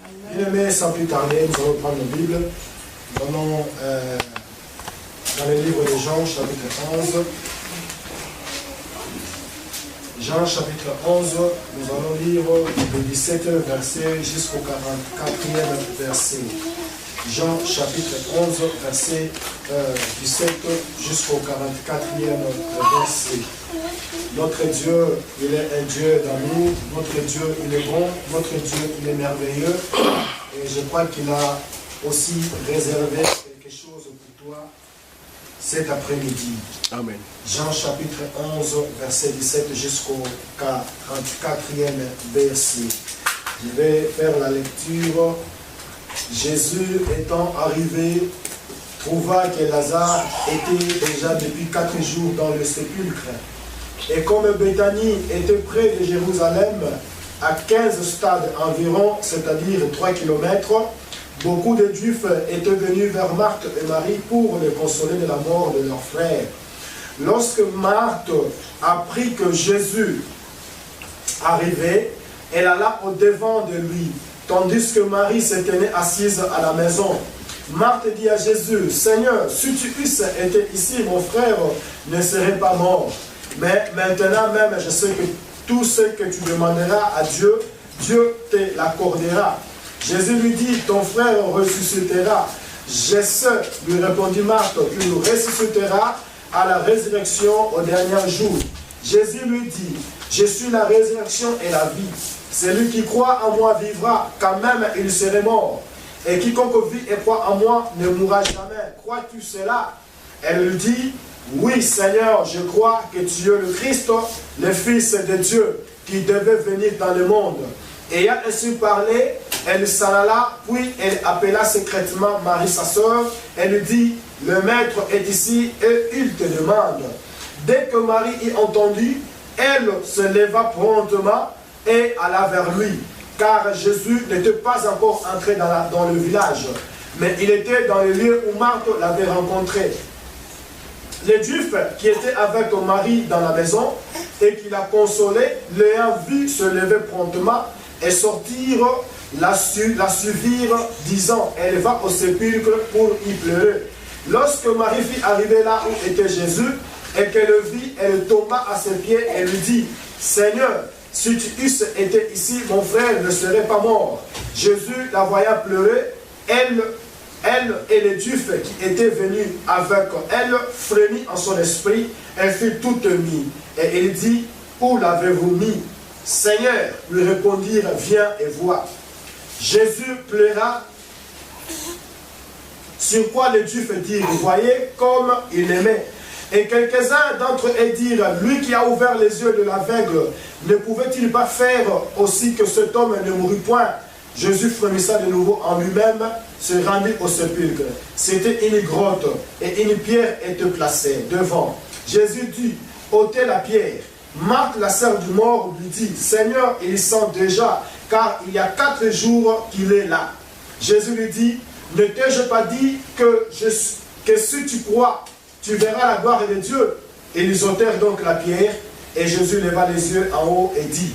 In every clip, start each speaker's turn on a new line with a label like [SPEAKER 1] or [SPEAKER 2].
[SPEAKER 1] Bien-aimés, sans plus tarder, nous allons prendre la Bible. Nous allons dans le livre de Jean, chapitre 11. Jean, chapitre 11, nous allons lire le 17e verset jusqu'au 44e verset. Jean, chapitre 11, verset 17 jusqu'au 44e verset. Notre Dieu, il est un Dieu d'amour. Notre Dieu, il est bon. Notre Dieu, il est merveilleux. Et je crois qu'il a aussi réservé quelque chose pour toi cet après-midi.
[SPEAKER 2] Amen.
[SPEAKER 1] Jean chapitre 11, verset 17 jusqu'au 44e verset. Je vais faire la lecture. Jésus étant arrivé, trouva que Lazare était déjà depuis 4 jours dans le sépulcre. Et comme Béthanie était près de Jérusalem, à 15 stades environ, c'est-à-dire 3 km, beaucoup de Juifs étaient venus vers Marthe et Marie pour les consoler de la mort de leur frère. Lorsque Marthe apprit que Jésus arrivait, elle alla au-devant de lui, tandis que Marie se tenait assise à la maison. Marthe dit à Jésus, « Seigneur, si tu eusses été ici, mon frère ne serait pas mort. Mais maintenant même, je sais que tout ce que tu demanderas à Dieu, Dieu te l'accordera. » Jésus lui dit, « Ton frère ressuscitera. » « Je sais, lui répondit Marthe, « qu'il ressuscitera à la résurrection au dernier jour. » Jésus lui dit, « Je suis la résurrection et la vie. Celui qui croit en moi vivra, quand même il serait mort. Et quiconque vit et croit en moi ne mourra jamais. Crois-tu cela? » Elle lui dit, « Oui, Seigneur, je crois que tu es le Christ, le Fils de Dieu, qui devait venir dans le monde. » Ayant ainsi parlé, elle s'en alla, puis elle appela secrètement Marie, sa sœur, et lui dit, « Le maître est ici et il te demande. » Dès que Marie y entendit, elle se leva promptement et alla vers lui, car Jésus n'était pas encore entré dans le village, mais il était dans le lieu où Marthe l'avait rencontré. Les Juifs qui étaient avec Marie dans la maison et qui la consolaient, l'ayant vu se lever promptement et sortir, la suivirent, disant, elle va au sépulcre pour y pleurer. Lorsque Marie fit arriver là où était Jésus, et qu'elle le vit, elle tomba à ses pieds et lui dit, Seigneur, si tu eusses été ici, mon frère ne serait pas mort. Jésus, la voyant pleurer, elle et les Juifs qui étaient venus avec elle frémit en son esprit, elle fut toute mise. Et il dit, où l'avez-vous mis? Seigneur, lui répondirent, viens et vois. Jésus pleura, sur quoi les Juifs dirent, voyez comme il aimait. Et quelques-uns d'entre eux dirent, lui qui a ouvert les yeux de l'aveugle, ne pouvait-il pas faire aussi que cet homme ne mourût point? Jésus frémissa de nouveau en lui-même, se rendit au sépulcre. C'était une grotte et une pierre était placée devant. Jésus dit, ôtez la pierre. Marthe, la sœur du mort, lui dit, Seigneur, il sent déjà, car il y a 4 jours qu'il est là. Jésus lui dit, ne t'ai-je pas dit que si tu crois, tu verras la gloire de Dieu? Et ils ôtèrent donc la pierre, et Jésus leva les yeux en haut et dit,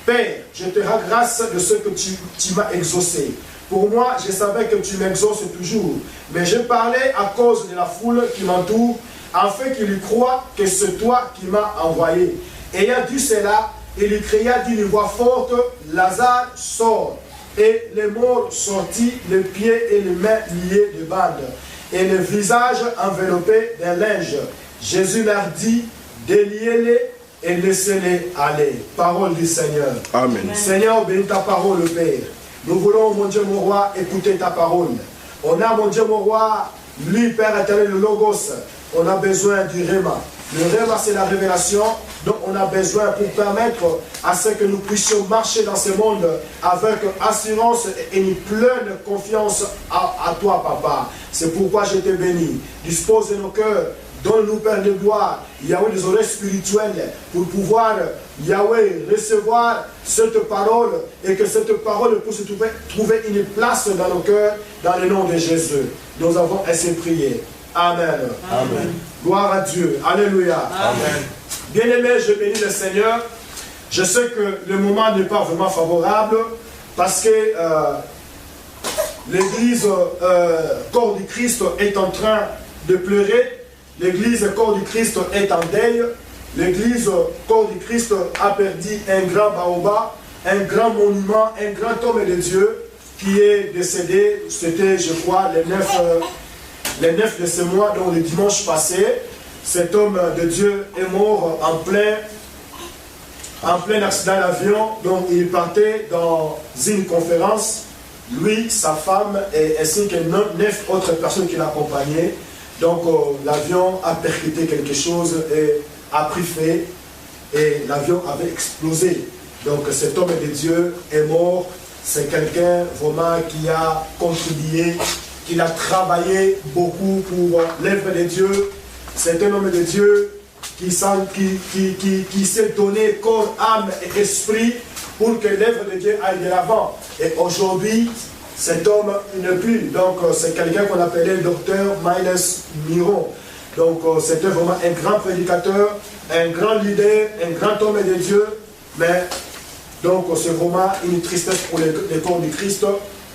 [SPEAKER 1] Père, je te rends grâce de ce que tu m'as exaucé. Pour moi, je savais que tu m'exauces toujours, mais je parlais à cause de la foule qui m'entoure, afin qu'il croie que c'est toi qui m'as envoyé. Ayant dit cela, il cria d'une voix forte, Lazare sort. Et les morts sortis, les pieds et les mains liés de bandes, et le visage enveloppé d'un linge. Jésus leur dit, déliez-les et laissez-les aller. Parole du Seigneur.
[SPEAKER 2] Amen.
[SPEAKER 1] Seigneur, bénis ta parole, Père. Nous voulons, mon Dieu, mon roi, écouter ta parole. On a, mon Dieu, mon roi, lui, Père éternel, le Logos. On a besoin du Réma. Le Réma, c'est la révélation. Donc, on a besoin pour permettre à ce que nous puissions marcher dans ce monde avec assurance et une pleine confiance à toi, Papa. C'est pourquoi je te bénis. Dispose de nos cœurs. Donne-nous, Père de gloire, Yahweh, des oreilles spirituelles pour pouvoir, Yahweh, recevoir cette parole et que cette parole puisse trouver une place dans nos cœurs, dans le nom de Jésus. Nous avons ainsi prié. Amen.
[SPEAKER 2] Amen.
[SPEAKER 1] Gloire à Dieu. Alléluia.
[SPEAKER 2] Amen.
[SPEAKER 1] Bien-aimé, je bénis le Seigneur. Je sais que le moment n'est pas vraiment favorable parce que l'église corps du Christ est en train de pleurer, l'église corps du Christ est en deuil, l'église corps du Christ a perdu un grand baobab, un grand monument, un grand homme de Dieu qui est décédé, c'était je crois les 9 de ce mois, donc le dimanche passé. Cet homme de Dieu est mort en plein accident d'avion, donc il partait dans une conférence, lui, sa femme et ainsi que 9 autres personnes qui l'accompagnaient. Donc l'avion a percuté quelque chose et a pris feu et l'avion avait explosé. Donc cet homme de Dieu est mort, c'est quelqu'un vraiment qui a contribué, qui a travaillé beaucoup pour l'œuvre de Dieu. C'est un homme de Dieu qui s'est donné corps, âme et esprit pour que l'œuvre de Dieu aille de l'avant. Et aujourd'hui, cet homme n'est plus. Donc c'est quelqu'un qu'on appelait le docteur Miles Miron. Donc c'était vraiment un grand prédicateur, un grand leader, un grand homme de Dieu. Mais donc c'est vraiment une tristesse pour les corps du Christ.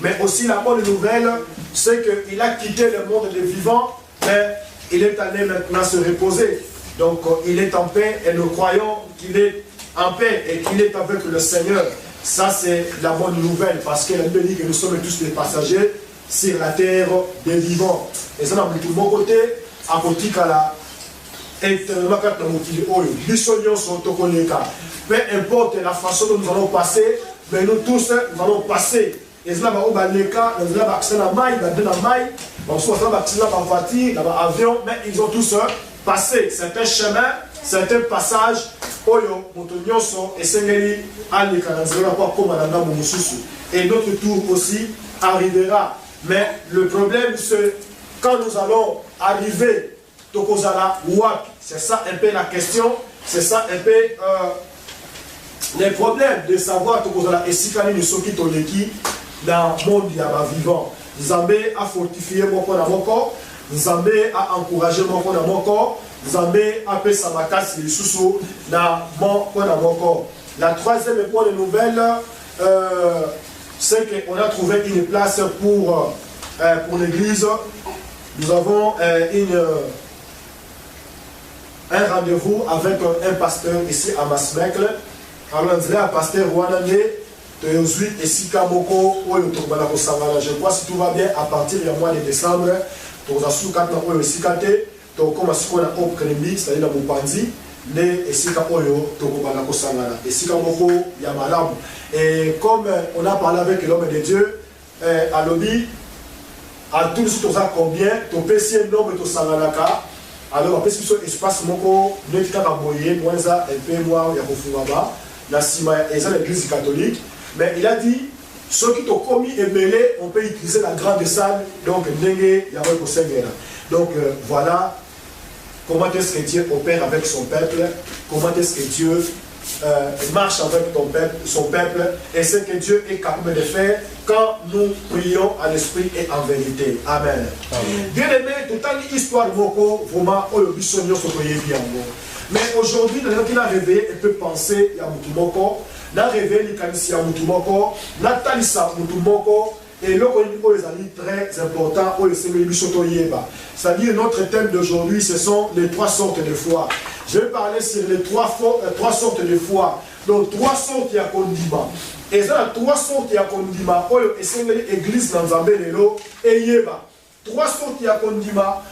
[SPEAKER 1] Mais aussi la bonne nouvelle, c'est qu'il a quitté le monde des vivants, mais il est allé maintenant se reposer. Donc il est en paix et nous croyons qu'il est en paix et qu'il est avec le Seigneur. Ça c'est la bonne nouvelle parce que la Bible dit que nous sommes tous des passagers sur la terre des vivants. Et ça, de mon côté, à côté de la peu importe la façon dont nous allons passer, mais nous tous nous allons passer. Et cela va au Baleka, nous allons accéder à la maille, avion, mais ils ont tous passé. C'est un chemin, c'est un passage. Et notre tour aussi arrivera. Mais le problème, c'est quand nous allons arriver, c'est ça un peu la question, c'est ça un peu les problèmes de savoir et si quand nous sommes dans le monde vivant. Zambé a fortifié mon corps dans mon corps, Zambé a encouragé mon corps dans mon corps, Zambé a fait sa macasse les sous dans mon corps dans mon corps. La troisième bonne nouvelle, c'est qu'on a trouvé une place pour l'église. Nous avons un rendez-vous avec un pasteur ici à Masmekle. Alors on dirait un pasteur Rwandais. Je crois que si tout va bien, à partir du mois de décembre, c'est-à-dire et comme on a parlé avec l'homme de Dieu, à l'objet, à tout ce que combien, tu peux essayer un nombre de Sangalaka. Alors, après, ce espace, je vais l'église catholique. Mais il a dit, ceux qui t'ont commis et mêlé, on peut utiliser la grande salle, donc voilà comment est-ce que Dieu opère avec son peuple, comment est-ce que Dieu marche avec son peuple, et ce que Dieu est capable de faire quand nous prions à l'esprit et en vérité. Amen. Bien aimé, tout une histoire vraiment, mais aujourd'hui, il a réveillé et peut penser, il y a Moutoumoko, il a réveillé les canisiens Moutoumoko, il a talissa Moutoumoko, et là, c'est très important, c'est-à-dire notre thème d'aujourd'hui, ce sont les 3 sortes de foi. Je vais parler sur les 3 sortes de foi. Donc 3 sortes de condiments. Et ça, 3 sortes de condiments, et c'est l'église dans Zambelelo et Yeba. 3 sortes de condiments,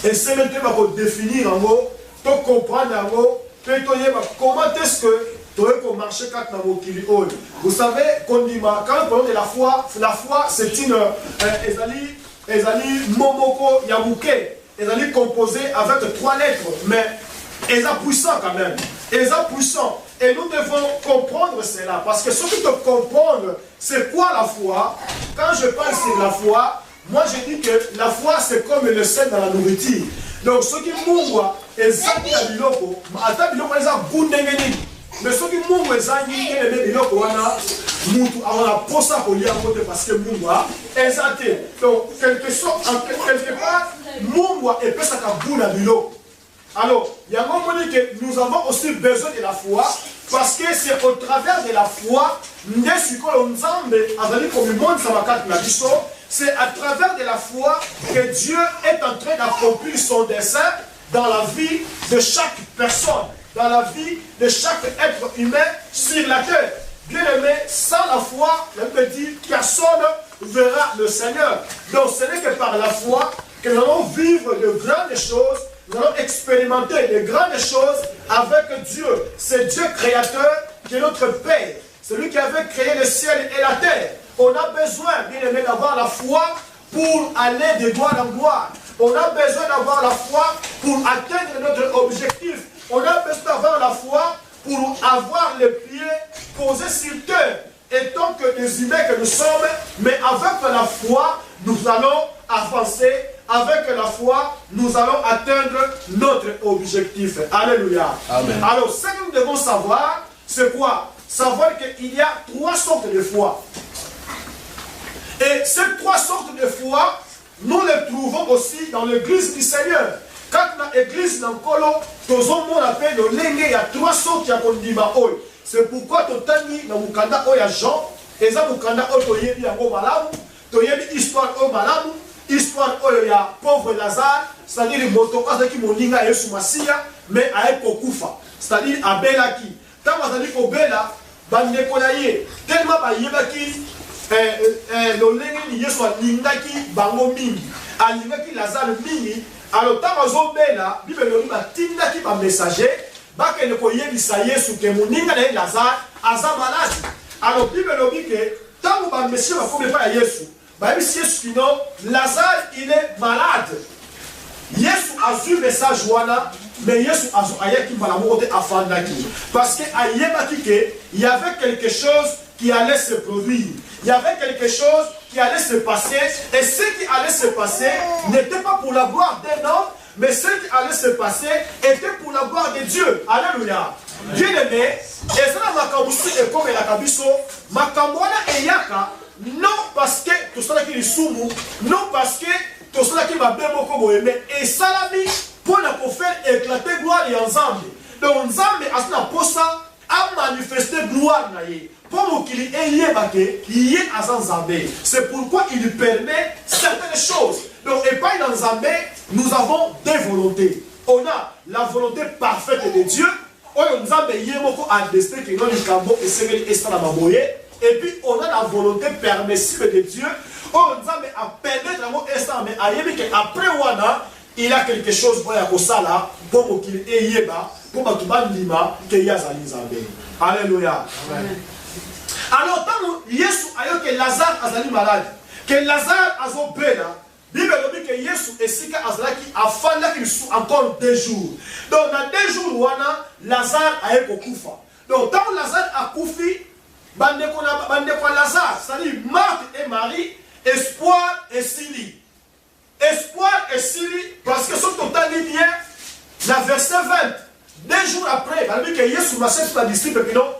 [SPEAKER 1] et c'est le thème pour définir en gros, pour comprendre en gros, comment est-ce que marcher vous savez, condiment, quand on parle de la foi c'est une momoko yabuke, elle composée avec 3 lettres, mais elle est puissante quand même. Elle est puissante. Et nous devons comprendre cela, parce que ce qui te comprendre, c'est quoi la foi? Quand je parle sur la foi, moi je dis que la foi c'est comme le sel dans la nourriture. Donc ce qui mourra, et ça qui a biloko, ata biloko les a bundengeni. Mais ce qui mourra, et ça qui a biloko wana, mutu a posa pour lire parce que mourra, exaté. Donc quelque part, mourra et peut ça ka buna biloko. Alors, il y a un moment donné que nous avons aussi besoin de la foi, parce que c'est au travers de la foi, c'est à travers de la foi que Dieu est en train d'accomplir son dessein dans la vie de chaque personne, dans la vie de chaque être humain sur la terre. Bien aimé, sans la foi, la Bible dit, personne ne verra le Seigneur. Donc ce n'est que par la foi que nous allons vivre de grandes choses, nous allons expérimenter de grandes choses avec Dieu. C'est Dieu créateur qui est notre Père. C'est lui qui avait créé le ciel et la terre. On a besoin, bien aimé, d'avoir la foi pour aller de gloire en gloire. On a besoin d'avoir la foi pour atteindre notre objectif. On a besoin d'avoir la foi pour avoir les pieds posés sur terre. Et tant que des humains que nous sommes, mais avec la foi, nous allons avancer. Avec la foi, nous allons atteindre notre objectif. Alléluia. Amen. Alors, ce que nous devons savoir, c'est quoi? Savoir qu'il y a 3 sortes de foi. Et ces 3 sortes de foi, nous les trouvons aussi dans l'église du Seigneur. Quand dans l'église d'Ankolo, tous on appelle le lengue, il y a 3 sortes qui ont. C'est pourquoi Totani, dans Mukanda, il y a Jean, et ça Mukanda, il y a il y a l'histoire au Malamu, histoire il y a pauvre Lazare, c'est-à-dire les motos qui m'ont dit à Yesu Masia, mais à Ekokufa, c'est-à-dire à Belaki. Tant que vous avez dit Bela, tellement Bayebaki, le lengue ni Yesu Lingaki, Bango Mingi, à Lingaki Lazare Mingi. Alors, tant que vous avez là, Bible Tindaki par messager, que ne pouvez pas Yesu que mon ninga de Lazare, Aza malade. Alors, Bible dit que tant que vous monsieur va pas Yesu, Yesu Lazare il est malade. Yesu a vu le message Wana, mais Yesu a vu qui va la monter à Fandaki. Parce qu'il y avait quelque chose qui allait se produire. Il y avait quelque chose qui allait se passer. Et ce qui allait se passer n'était pas pour la gloire d'un homme, mais ce qui allait se passer était pour la gloire de Dieu. Alléluia. Bien aimé, et ça Makabusu et comme la Kabiso, Makamwana et Yaka, non parce que tout cela qui est soumou, non parce que tout cela qui va bien beaucoup aimer, et Salami pour faire éclater gloire et ensemble. Donc, Nzambe a ce posa a manifesté gloire. Pour qu'il y ait c'est pourquoi il permet certaines choses. Donc, et pas dans Zambé, nous avons des volontés. On a la volonté parfaite de Dieu. Et puis, on a la volonté permissible de Dieu. Après, il y a quelque chose pour qu'il y ait Alléluia. Alors, quand Yesu a eu que Lazare a malade, que Lazare a été Bible dit que Yesu et Sika Azlaki a fallu encore 2 jours. Donc, dans 2 jours, Lazare a été Kufa. Donc, quand Lazare a Koufi, Lazare, c'est-à-dire Marthe et Marie, espoir et Sili. Espoir et Sili, parce que ce total est bien, la verset 20. 2 jours après, il a dit que Yesu m'a fait la disciple qui n'ont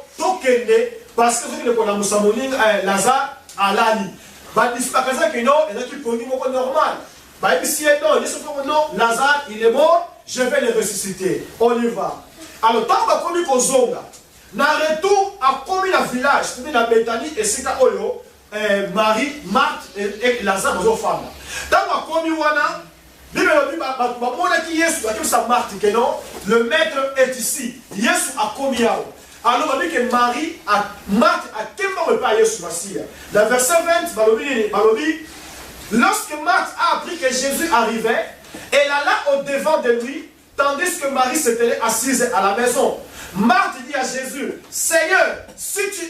[SPEAKER 1] parce que ceux qui ne connaissent pas Lazare a l'ali. Les disciples qui n'ont pas normal. Si non, Lazare il est mort, je vais le ressusciter. On y va. Alors, tant qu'on a commis Kozonga, dans le retour, a commis le village, c'est-à-dire la Bethanie et Sika Oyo, Marie, Marthe et Lazare aux femmes. Tant qu'on a commis Wana, le maître est ici. Yesu a commis Yao. Alors, on dit que Marie, Marthe a quel pas Yesu Massia. Dans le verset 20, lorsque Marthe a appris que Jésus arrivait, elle alla au-devant de lui, tandis que Marie s'était assise à la maison. Marthe dit à Jésus, Seigneur, si tu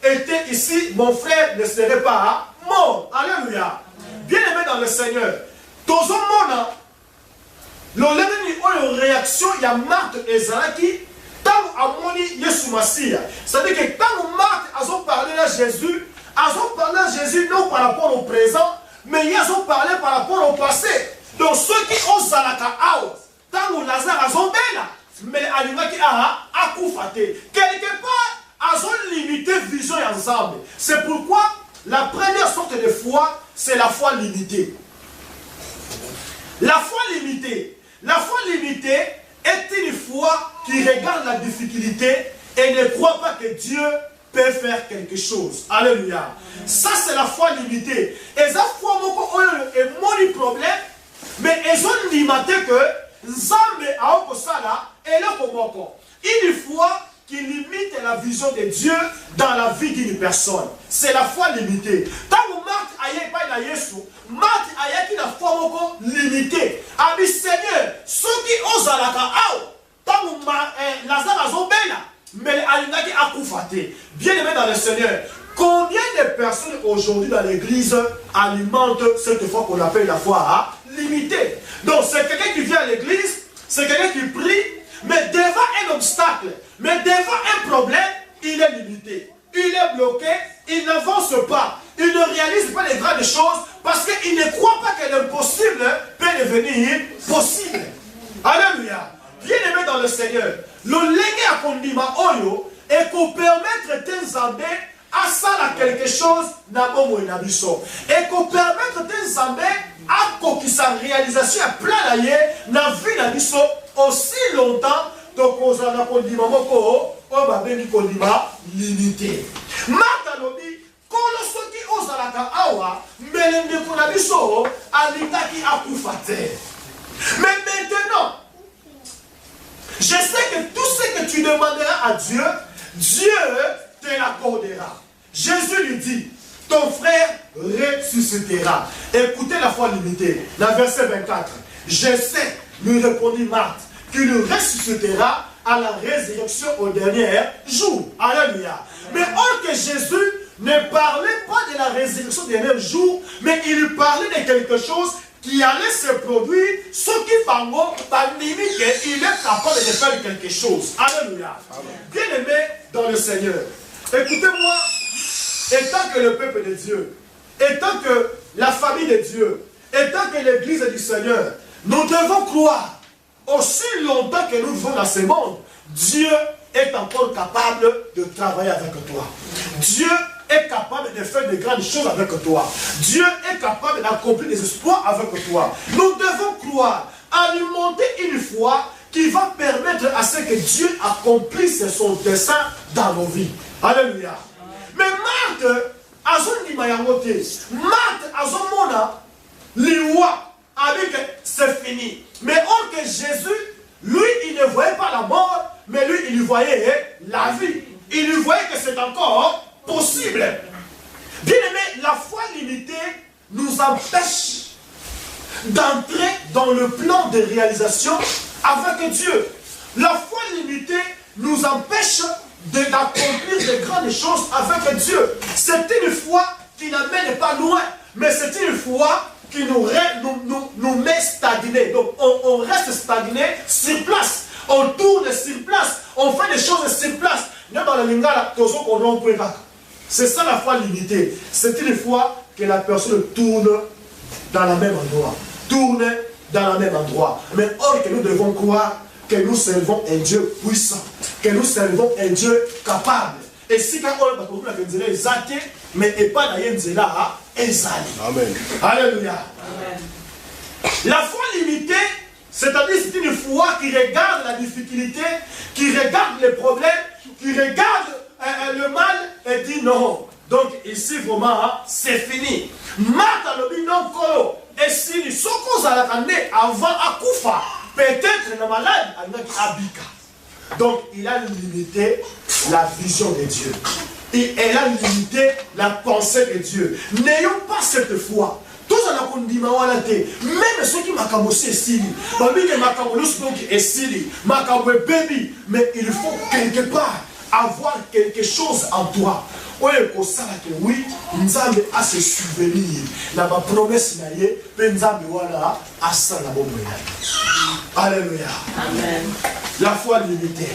[SPEAKER 1] étais ici, mon frère ne serait pas mort. Alléluia. Bien aimé dans le Seigneur. Dans un monde, une réaction, il y a Marthe et Zalaki, tant amoni Yesu Massia. C'est-à-dire que quand Marthe a parlé à Jésus, non par rapport au présent, mais ils ont parlé par rapport au passé. Donc ceux qui ont Zalaka Ao, tant que Lazare a zombé, mais Alimaki a Koufate. Quelque part, ils ont limité vision ensemble. C'est pourquoi la première sorte de foi, c'est la foi limitée. La foi limitée. La foi limitée, est une foi qui regarde la difficulté et ne croit pas que Dieu peut faire quelque chose. Alléluia. Ça, c'est la foi limitée. Et ça, foi, et mon problème, mais ils ont limité que Nzambe a okosala et là komoko. Une foi qui limite la vision de Dieu dans la vie d'une personne. C'est la foi limitée. Tant que Marthe aïe pas na Yesu, Marthe aïe qui la foi moko limitée. Ami Seigneur, ceux qui osent la kao, tant que Lazare azobela, mais alingaki akufate. Bien aimé dans le Seigneur. Combien de personnes aujourd'hui dans l'église alimentent cette foi qu'on appelle la foi limitée? Donc c'est quelqu'un qui vient à l'église, c'est quelqu'un qui prie, mais devant un obstacle, mais devant un problème, il est limité. Il est bloqué, il n'avance pas, il ne réalise pas les grandes choses parce qu'il ne croit pas que l'impossible peut devenir possible. Alléluia. Bien aimé dans le Seigneur, le légué à Kondima Oyo est qu'on permettre tes amis à ça quelque chose n'abomo et n'abisso. Et qu'on permettre tes amis à quoi sa réalisation à plein d'ailleurs n'a vu n'abisso aussi longtemps donc on a Kondima Moko on va béni Kondima limité. Matalobi kolosoki ozalaka awa melende konabiso alitaki akufate. Mais maintenant je sais que tout ce que tu demanderas à Dieu, Dieu te l'accordera. Jésus lui dit, ton frère ressuscitera. Écoutez la foi limitée. Dans verset 24. Je sais, lui répondit Marthe, qu'il ressuscitera à la résurrection au dernier jour. Alléluia. Mais or que Jésus ne parlait pas de la résurrection au dernier jour, mais il parlait de quelque chose qui allait se produire, ce qui il est capable de faire quelque chose. Alléluia. Bien aimé dans le Seigneur, écoutez-moi, étant que le peuple de Dieu, étant que la famille de Dieu, étant que l'église du Seigneur, nous devons croire, aussi longtemps que nous vivons dans ce monde, Dieu est encore capable de travailler avec toi. Dieu est capable de faire de grandes choses avec toi. Dieu est capable d'accomplir des espoirs avec toi. Nous devons croire, alimenter une foi qui va permettre à ce que Dieu accomplisse son dessein dans nos vies. Alléluia. Mais Marthe, Marthe, Liwa, c'est fini. Mais or que Jésus, lui, il ne voyait pas la mort, mais lui, il voyait la vie. Il lui voyait que c'est encore possible. Bien aimé, la foi limitée nous empêche d'entrer dans le plan de réalisation avec Dieu. La foi limitée nous empêche d'accomplir de grandes choses avec Dieu. C'est une foi qui n'amène pas loin, mais c'est une foi qui nous met stagnés. Donc on reste stagné sur place. On tourne sur place. On fait des choses sur place. C'est ça la foi limitée. C'est une foi que la personne tourne dans le même endroit. Tourne dans le même endroit. Mais or que nous devons croire que nous servons un Dieu puissant. Que nous servons un Dieu capable. Et si quand on va dire mais et pas d'ailleurs Amen. Alléluia. Amen. La foi limitée, c'est-à-dire c'est une foi qui regarde la difficulté, qui regarde les problèmes, qui regarde le mal et dit non. Donc ici vraiment, c'est fini. Marthe lobi non kolo. Et si nous sommes avant Akoufa, peut-être le malade a abika. Donc il a limité la vision de Dieu. Et elle a limité la pensée de Dieu. N'ayons pas cette foi. Tous en même ceux qui m'ont essili, mais il faut quelque part avoir quelque chose en toi. Oui, Nzambe a se souvenir. La promesse Alléluia. Amen. La foi limitée.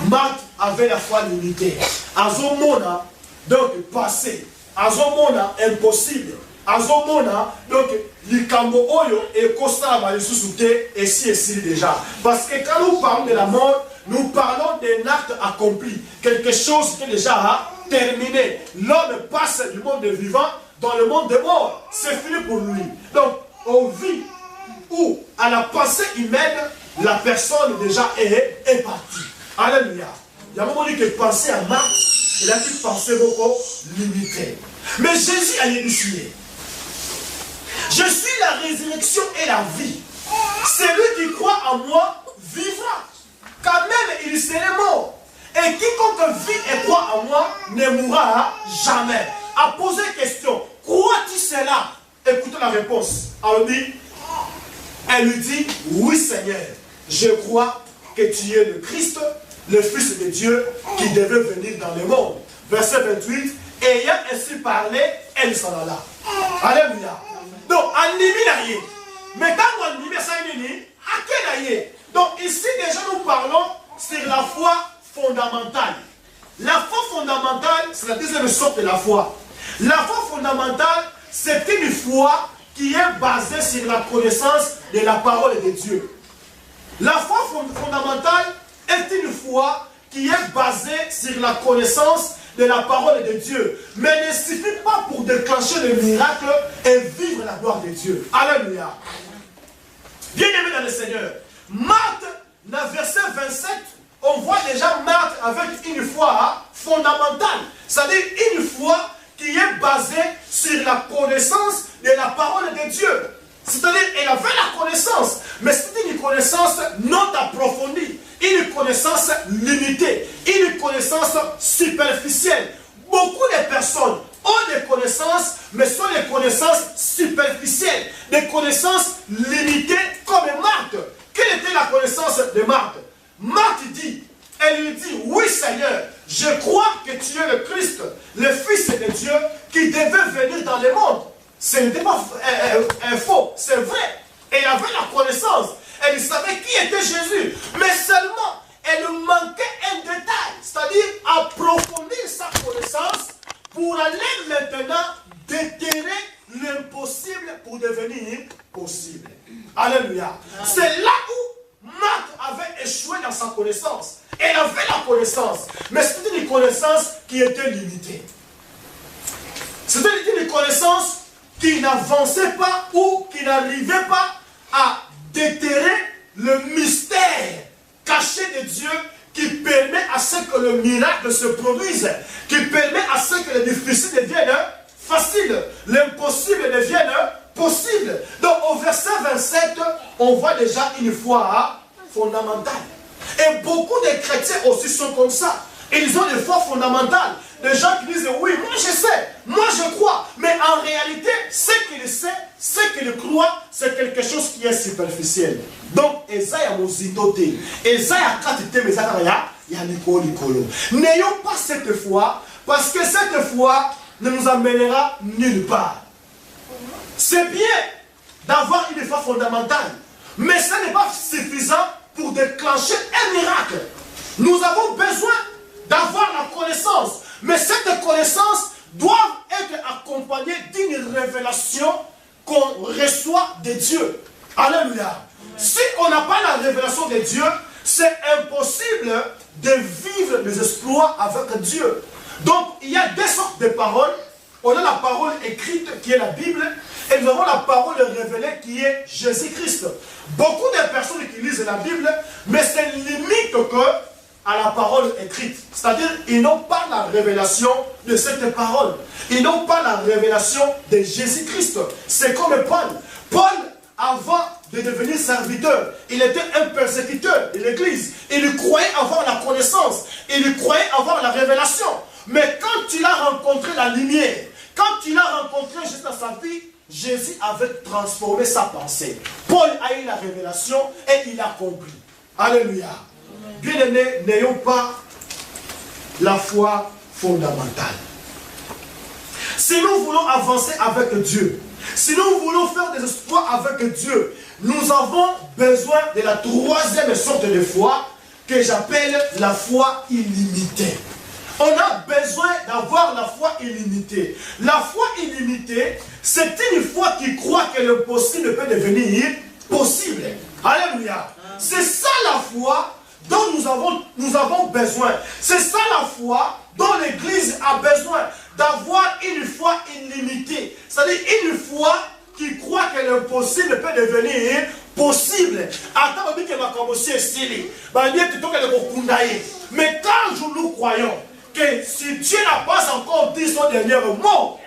[SPEAKER 1] Marthe avait la foi limitée. Azomona, donc passé. Azomona, impossible. Azomona, donc likambo oyo et kosala ba lisusu te et si déjà. Parce que quand nous parlons de la mort, nous parlons d'un acte accompli, quelque chose qui est déjà terminé. L'homme passe du monde des vivants dans le monde des morts. C'est fini pour lui. Donc, on vit où, à la pensée humaine, la personne déjà est partie. Alléluia. Il y a un moment donné que penser à Marthe, il a dit penser beaucoup limité. Mais Jésus a initié. Je suis la résurrection et la vie. Celui qui croit en moi vivra. Quand même il serait mort. Et quiconque vit et croit en moi ne mourra jamais. A posé question. Crois-tu cela? Écoutez la réponse. Elle lui dit, oui Seigneur, je crois que tu es le Christ, le Fils de Dieu qui devait venir dans le monde. Verset 28, ayant ainsi parlé, elle s'en alla. Alléluia. Donc, animi. Mais quand on anime ça, donc ici déjà nous parlons sur la foi fondamentale. La foi fondamentale, c'est la deuxième sorte de la foi. La foi fondamentale, c'est une foi qui est basée sur la connaissance de la parole de Dieu. La foi fondamentale est une foi qui est basée sur la connaissance de la parole de Dieu. Mais ne suffit pas pour déclencher le miracle et vivre la gloire de Dieu. Alléluia. Bien-aimé dans le Seigneur, Marthe, dans verset 27, on voit déjà Marthe avec une foi fondamentale. C'est-à-dire une foi qui est basée sur la connaissance de la parole de Dieu. C'est-à-dire qu'elle avait la connaissance, mais c'était une connaissance non approfondie, une connaissance limitée, une connaissance superficielle. Beaucoup de personnes ont des connaissances, mais sont des connaissances superficielles, des connaissances limitées comme Marthe. Quelle était la connaissance de Marthe? Marthe dit, elle lui dit, oui Seigneur, je crois que tu es le Christ, le Fils de Dieu qui devait venir dans le monde. Ce n'était pas faux, c'est vrai. Elle avait la connaissance, elle savait qui était Jésus, mais seulement elle manquait un détail, c'est-à-dire approfondir sa connaissance pour aller maintenant déterrer l'impossible pour devenir possible. Alléluia. C'est là où Marthe avait échoué dans sa connaissance. Elle avait la connaissance, mais c'était une connaissance qui était limitée. C'était une connaissance qui n'avançait pas ou qui n'arrivait pas à déterrer le mystère caché de Dieu qui permet à ce que le miracle se produise, qui permet à ce que le difficile devienne facile, l'impossible devienne possible. Donc au verset 27, on voit déjà une foi fondamentale. Et beaucoup de chrétiens aussi sont comme ça. Ils ont des foi fondamentales. Des gens qui disent, oui, moi je sais, moi je crois. Mais en réalité, ce qu'ils savent, ce qu'ils croient, c'est quelque chose qui est superficiel. Donc, Esaïa Mozitote, Esaïa Katite, Mezakaya, Yaniko Likolo. N'ayons pas cette foi, parce que cette foi ne nous amènera nulle part. C'est bien d'avoir une foi fondamentale, mais ce n'est pas suffisant pour déclencher un miracle. Nous avons besoin d'avoir la connaissance, mais cette connaissance doit être accompagnée d'une révélation qu'on reçoit de Dieu. Alléluia. Si on n'a pas la révélation de Dieu, c'est impossible de vivre les exploits avec Dieu. Donc, il y a deux sortes de paroles. On a la parole écrite qui est la Bible, et nous avons la parole révélée qui est Jésus-Christ. Beaucoup de personnes qui lisent la Bible, mais c'est limite que à la parole écrite. C'est-à-dire, ils n'ont pas la révélation de cette parole. Ils n'ont pas la révélation de Jésus-Christ. C'est comme Paul. Paul, avant de devenir serviteur, il était un persécuteur de l'Église. Il croyait avoir la connaissance. Il croyait avoir la révélation. Mais quand il a rencontré la lumière, quand il a rencontré Jésus dans sa vie, Jésus avait transformé sa pensée. Paul a eu la révélation et il a compris. Alléluia. Bien-aimés, n'ayons pas la foi fondamentale. Si nous voulons avancer avec Dieu, si nous voulons faire des exploits avec Dieu, nous avons besoin de la troisième sorte de foi que j'appelle la foi illimitée. On a besoin d'avoir la foi illimitée. La foi illimitée, c'est une foi qui croit que le possible peut devenir possible. Alléluia. C'est ça la foi dont nous avons besoin. C'est ça la foi dont l'Église a besoin, d'avoir une foi illimitée. C'est-à-dire une foi qui croit que l'impossible peut devenir possible. Mais quand nous croyons que si Dieu n'a pas encore dit son dernier mot,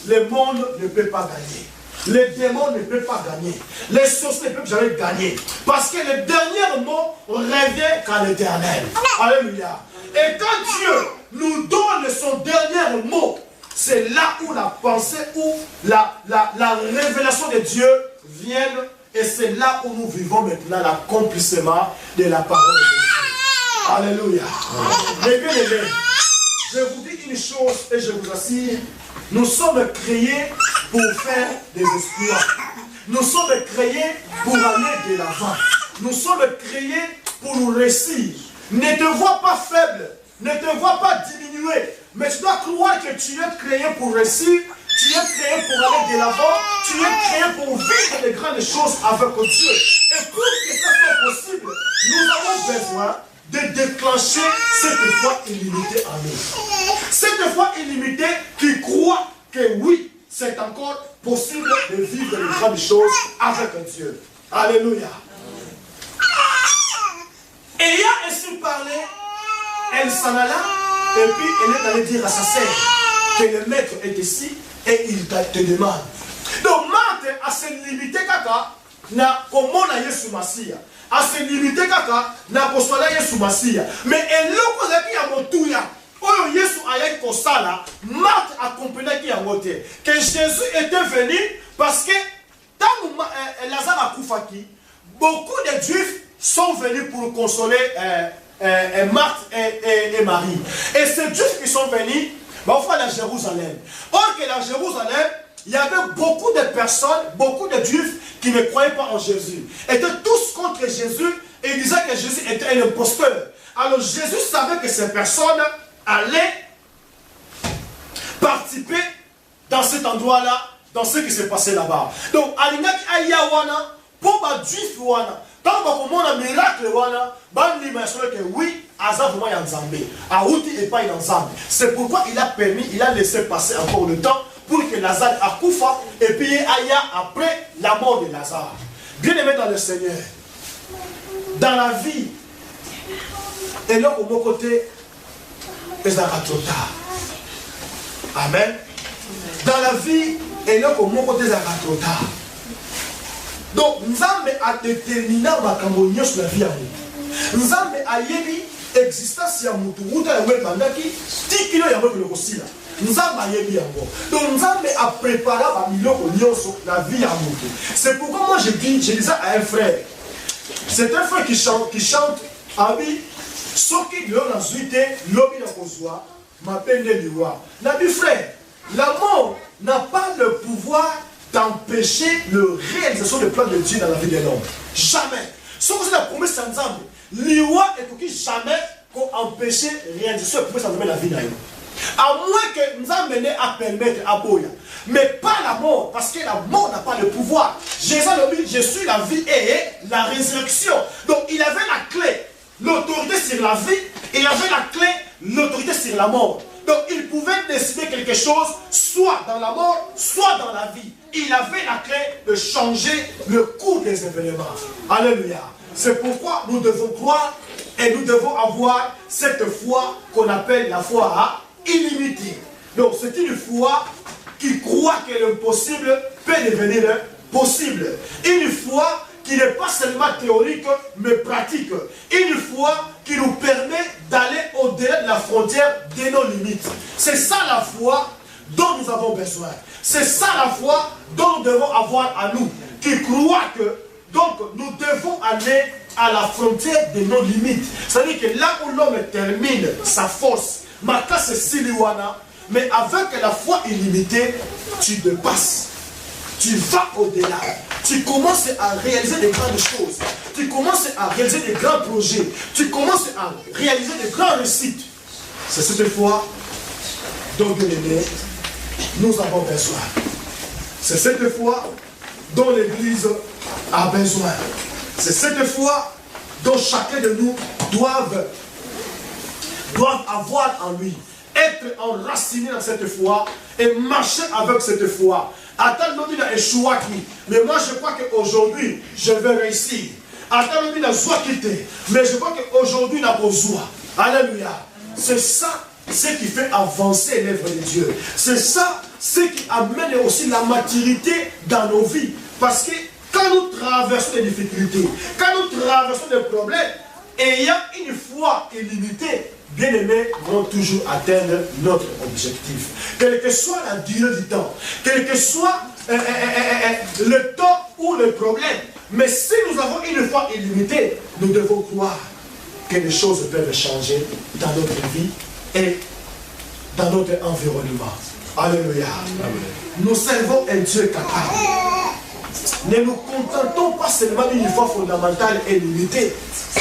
[SPEAKER 1] le monde ne peut pas gagner. Les démons ne peuvent pas gagner. Les sorciers ne peuvent jamais gagner. Parce que le dernier mot revient qu'à l'Éternel. Alléluia. Et quand Dieu nous donne son dernier mot, c'est là où la pensée, où la révélation de Dieu vient. Et c'est là où nous vivons maintenant l'accomplissement de la parole de Dieu. Alléluia. Mais bien aimés, je vous dis une chose et je vous assure, nous sommes créés pour faire des exploits. Nous sommes créés pour aller de l'avant. Nous sommes créés pour nous réussir. Ne te vois pas faible, ne te vois pas diminuer, mais tu dois croire que tu es créé pour réussir, tu es créé pour aller de l'avant, tu es créé pour vivre de grandes choses avec Dieu. Et pour que ça soit possible, nous avons besoin de déclencher cette foi illimitée en nous. Cette foi illimitée qui croit que oui, c'est encore possible de vivre de grandes choses avec Dieu. Alléluia. Ayant ainsi parlé, elle s'en alla et puis elle est allée dire à sa sœur que le maître est ici et il te demande. Donc Marthe a se limité kaka na komona Yesu Masia. A se limité kaka na kosola Yesu Masia. Mais eloko zaki ya motuya. Oyo Yesu ayaki kosala, Marthe accompagnait qui a voté. Que Jésus était venu parce que tant Lazare a koufaki, beaucoup de Juifs sont venus pour consoler Marthe et Marie. Et ces Juifs qui sont venus, on va à Jérusalem. Or que à Jérusalem, il y avait beaucoup de personnes, beaucoup de Juifs qui ne croyaient pas en Jésus. Ils étaient tous contre Jésus et ils disaient que Jésus était un imposteur. Alors Jésus savait que ces personnes allaient participer dans cet endroit-là, dans ce qui s'est passé là-bas. Donc, Alingaki Ayawana, pour les Juifs, quand on a un miracle, oui, c'est pourquoi il a permis, il a laissé passer encore le temps pour que Lazare accoufa et puis Aya après la mort de Lazare. Bien aimé dans le Seigneur, dans la vie, et là au mon côté, et ça va trop tard. Amen. Dans la vie, et là au mon côté, ça va trop tard. Donc, Nzambe a déterminé makambo nyonso la vie à nous. Nzambe a yebi existence ya mutu wuta ya wewe bandaki tikilo ya wewe lokosila. Nzambe a yebi yango. Donc Nzambe a préparé ba miloko nyonso la vie à mutu. C'est pourquoi moi je disais à un frère. C'est un frère qui chante abi soki lo na zuite lobi na kozwa mapende liwa. Na bi frère, la mort n'a pas le pouvoir d'empêcher le réalisation des plans de Dieu dans la vie de l'homme. Jamais. Ce que c'est la promesse de Nzambe, l'iwa est jamais qu'on empêche la réalisation de la promesse de la vie de l'homme. À moins que Nzambe n'ait à permettre à Boya. Mais pas la mort, parce que la mort n'a pas le pouvoir. Jésus a dit, je suis la vie et la résurrection. Donc il avait la clé, l'autorité sur la vie, et il avait la clé, l'autorité sur la mort. Donc il pouvait décider quelque chose, soit dans la mort, soit dans la vie. Il avait la clé de changer le cours des événements. Alléluia. C'est pourquoi nous devons croire et nous devons avoir cette foi qu'on appelle la foi illimitée. Donc c'est une foi qui croit que l'impossible peut devenir possible. Une foi qui n'est pas seulement théorique, mais pratique. Une foi qui nous permet d'aller au-delà de la frontière de nos limites. C'est ça la foi dont nous avons besoin. C'est ça la foi dont nous devons avoir à nous. Qui croit que donc nous devons aller à la frontière de nos limites. C'est-à-dire que là où l'homme termine sa force, Maka c'est Siliwana, mais avec la foi illimitée, tu dépasses. Tu vas au-delà. Tu commences à réaliser des grandes choses. Tu commences à réaliser des grands projets. Tu commences à réaliser des grandes réussites. C'est cette foi dont nous avons besoin. C'est cette foi dont l'Église a besoin. C'est cette foi dont chacun de nous doivent avoir en lui. Être enraciné dans cette foi et marcher avec cette foi. Attends, l'autre a échoué. Mais moi, je crois qu'aujourd'hui, je vais réussir. Attends, l'autre a soit quitté. Mais je crois qu'aujourd'hui, il a besoin. Alléluia. C'est ça, ce qui fait avancer l'œuvre de Dieu. C'est ça, ce qui amène aussi la maturité dans nos vies. Parce que quand nous traversons des difficultés, quand nous traversons des problèmes, ayant une foi illimitée, bien-aimés, nous allons toujours atteindre notre objectif. Quelle que soit la durée du temps, quel que soit le temps ou le problème, mais si nous avons une foi illimitée, nous devons croire que les choses peuvent changer dans notre vie et dans notre environnement. Alléluia. Amen. Nous servons un Dieu capable. Ne nous contentons pas seulement d'une foi fondamentale et limitée,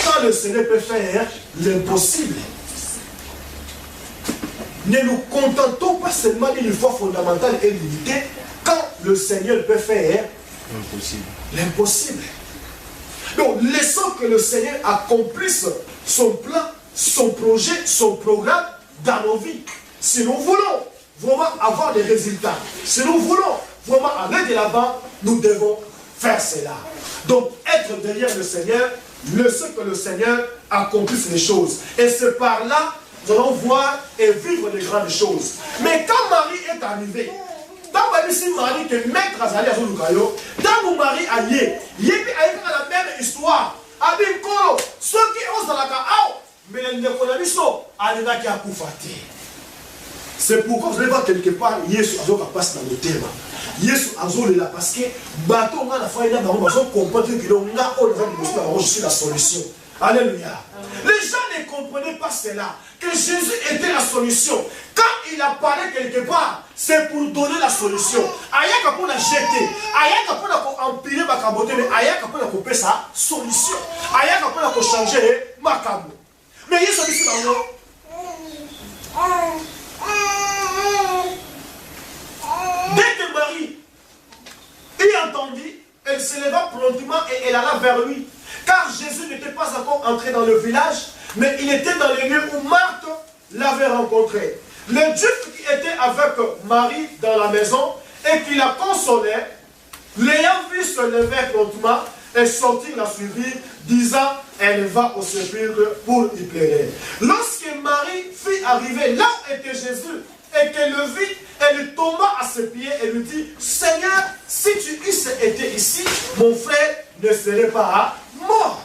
[SPEAKER 1] quand le Seigneur peut faire l'impossible. Ne nous contentons pas seulement d'une foi fondamentale et limitée, quand le Seigneur peut faire l'impossible. Donc, laissons que le Seigneur accomplisse son plan, son projet, son programme dans nos vies. Si nous voulons vraiment avoir des résultats, si nous voulons vraiment aller de l'avant, nous devons faire cela. Donc, être derrière le Seigneur, laisser que le Seigneur accomplisse les choses. Et c'est par là, nous allons voir et vivre de grandes choses. Mais quand Marie est arrivée, tant que Marie que maître Azali Azolukayo, tant que Marie a yé, la même histoire. Abimko, ceux qui osent dans la cao, mais les Nekonabiso, Alina qui a koufati. C'est pourquoi vous allez voir quelque part, Yesu Azoka passe dans le thème. Yesu Azol est là parce que, bateau, on a la foi, il y a comprendre que je suis la solution. Alléluia. Les gens ne comprenaient pas cela, que Jésus était la solution. Quand il a parlé quelque part, c'est pour donner la solution. Ayaka pour la jeter, ayaka pour la empirer ma cabote, mais ayaka pour la couper sa solution. Ayaka pour la changer ma cabo. Mais il s'agit de dès que Marie y entendit, elle se leva promptement et elle alla vers lui. Car Jésus n'était pas encore entré dans le village, mais il était dans les lieux où Marthe l'avait rencontré. Le Juif qui était avec Marie dans la maison et qui la consolait, l'ayant vu se lever promptement et sortir la suivre, disant, elle va au sépulcre pour y pleurer. Lorsque Marie fit arriver là où était Jésus, et qu'elle le vit, elle tomba à ses pieds et lui dit, Seigneur, si tu eusses été ici, mon frère ne serait pas mort.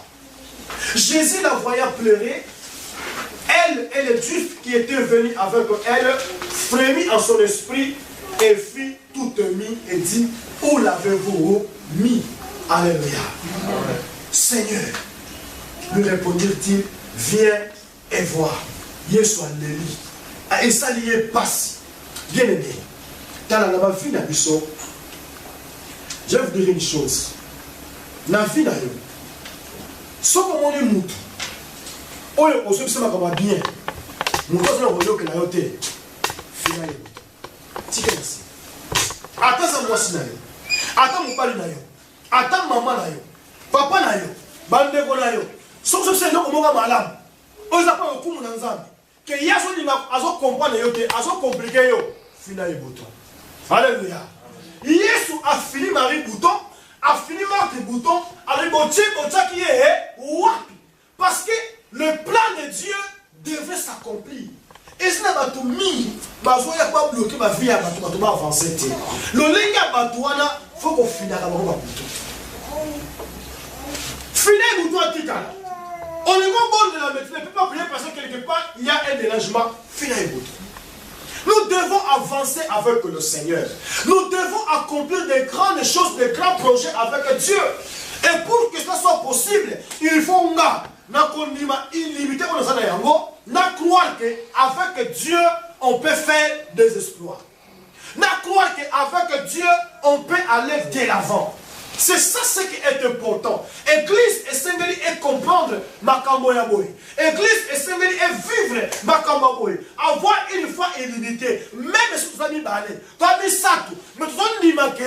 [SPEAKER 1] Jésus la voyant pleurer, elle et les Juifs qui étaient venus avec elle frémit en son esprit et fit toute mie et dit, où l'avez-vous mis? Alléluia. Amen. Seigneur, lui répondirent-ils, viens et vois. Yesu alléluia. Et ça lié passe. Bien aimé. Dans la vie de Bisso, je vais vous dire une chose. Dans la vie de Bisso, ce qu'on est moutou, on est aussi bien. Nous avons dit que la yoté, finalement, tika nasi. Attends ça moi si nayo. Attends mon pari nayo. Attends maman nayo. Papa nayo. Bande ko nayo. So c'est non comme malam. On s'appelle au coup mon nzambe. Que yaso ni ma azo comprendre yoté, azo compliquer yo. Finalement bouton. Alléluia. Yesu a fini Marie bouton, a fini Marthe bouton, avec Botché qui est wapi. Parce que le plan de Dieu devait s'accomplir. Et si n'a pas tout mis, il n'y a pas bloqué ma vie à ma avancer. Le linga batouana, il faut qu'on finisse à bouton. Finir bouton à Tikala. On est bon de la médecine, ne peut pas prier parce que quelque part, il y a un dérangement. Finir bouton. Nous devons avancer avec le Seigneur. Nous devons accomplir des grandes choses, des grands projets avec Dieu. Et pour que cela soit possible, il faut illimité croire qu'avec Dieu, on peut faire des exploits. Croire qu'avec Dieu, on peut aller de l'avant. C'est ça ce qui est important. Église et Seigneur et comprendre Makambo Yaboy. Église et Seigneur et vivre Makambo Yaboy. Avoir une foi illimitée. Même si vous avez balé. Tu as mis ça tout. Mais tu as dit que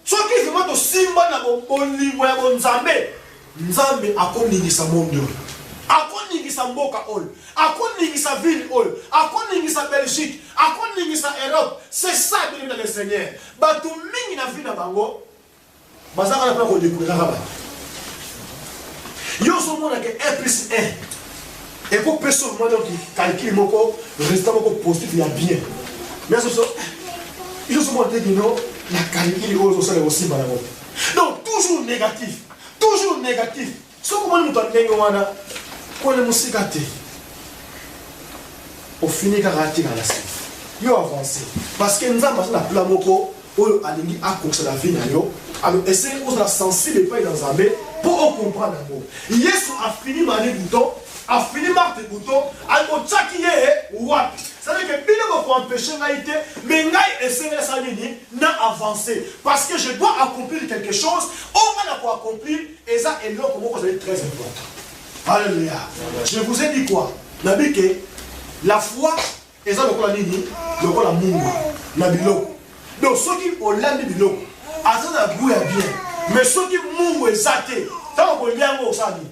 [SPEAKER 1] ce qui est vraiment simba na bon niveau ya bon Nzambe. Nzambe a communiqué sa monde. akoningisa mboka oyo, akoningisa ville oyo, akoningisa Belgique, akoningisa Europe. C'est ça bien dans le Seigneur. Bato mingi na vie na bango bazaka na ko découvrir ba. Yo so mona que 1 plus 1 et ko personne moi donc calcul moko résultat moko positif ya bien. Mais so yo so mona que non la calcul oyo so aussi ba. Donc toujours négatif. Toujours négatif. Ce que nous avons quand les musiques au final, il y a avancé. Parce que nous avons un plan moko, où alingi a course la vie, alors essayez de sensible pas dans un pour comprendre. Yesu a fini par les boutons, a fini par les boutons, a mochakié wap. Ça veut dire que bien pour empêcher l'haïté, mais ngai essayer de s'aligner, n'a avancé. Parce que je dois accomplir quelque chose, on va pour accomplir, et ça est là pour moi, c'est très important. Alléluia. Je vous ai dit quoi? La dit que la foi, et ça le quoi la ligne, le quoi la mungu, la biloko. Donc ceux qui ont l'âme de biloko, à ça la goût est bien. Mais ceux qui mungu est zaté, ça on peut bien voir ça dit.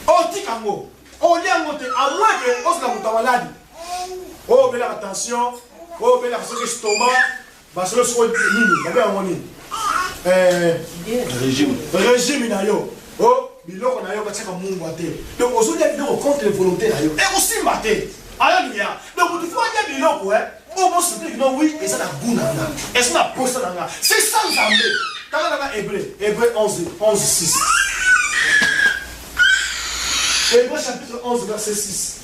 [SPEAKER 1] Oh tikango. Oh, il y a un côté, à moins que on se la malade. Oh, mais attention. Oh, mais la personne qui stomac. Parce que le soin régime. Régime, oh, biloko na yo ka tsaka mungu ate. Donc, aujourd'hui, il y a biloko contre les volontés na yo. Et aussi maté. Alléluia. Donc, il faut dire biloko, hein. Oh, bon, c'est non, oui, et ça la goût et ça la poste nanga. C'est ça, nous avons. Quand on a Hébreu 11, 6. Hébreu chapitre 11, verset 6.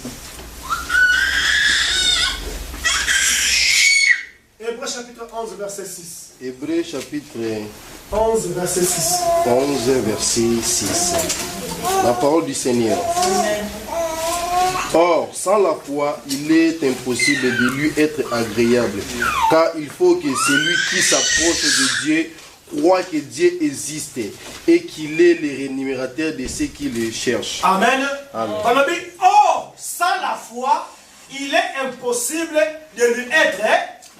[SPEAKER 1] Hébreu chapitre 11, verset 6.
[SPEAKER 2] Hébreu chapitre
[SPEAKER 1] 11, verset 6.
[SPEAKER 2] 11, verset 6. La parole du Seigneur. Or, sans la foi, il est impossible de lui être agréable, car il faut que celui qui s'approche de Dieu croit que Dieu existe et qu'il est le rémunérateur de ceux qui le cherchent.
[SPEAKER 1] Amen.
[SPEAKER 2] Amen.
[SPEAKER 1] Or, sans la foi, il est impossible de lui être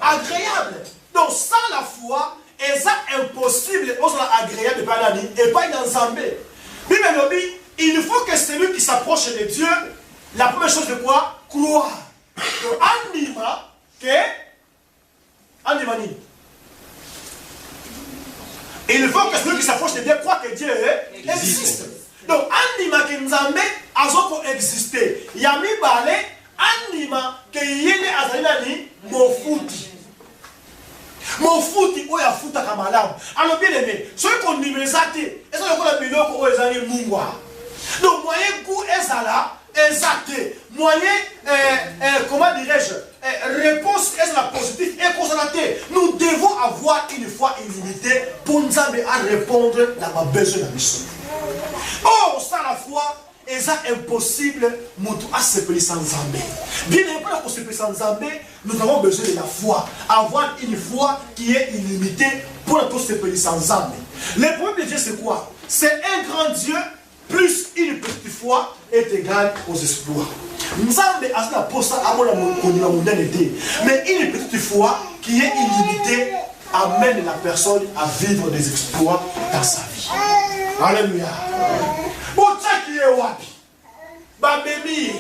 [SPEAKER 1] agréable. Donc, sans la foi, c'est impossible d'être agréable et pas dans Zambé. Il faut que celui qui s'approche de Dieu, la première chose de quoi? Croire. Anima, animani. Il faut que celui qui s'approche de Dieu croit que Dieu existe. Donc, anima que Nzambe azoko exister. Yami bale anima que yene azalani mofuti. Mofuti oya futa kamalamu. Alors bien aimé, ceux qu'on nimezate, et ça le biloko o ezali mungwa. Donc moyen coup ezala exacté. Moyen comment dirais-je? Réponse est la positive et consolaté. Nous devons avoir une foi illimitée pour nous à répondre à nos besoins. Or, sans la foi, c'est impossible à se payer sans Zambé. Bien évidemment, pour se payer sans Zambé, nous avons besoin de la foi. Avoir une foi qui est illimitée pour nous se payer sans Zambé. Le problème de Dieu, c'est quoi? C'est un grand Dieu plus une petite foi est égale aux exploits. Nzambe a la poste à mon mais une petite foi qui est illimitée amène la personne à vivre des exploits dans sa vie. Alléluia. Bon, qui est wapi? Ba baby,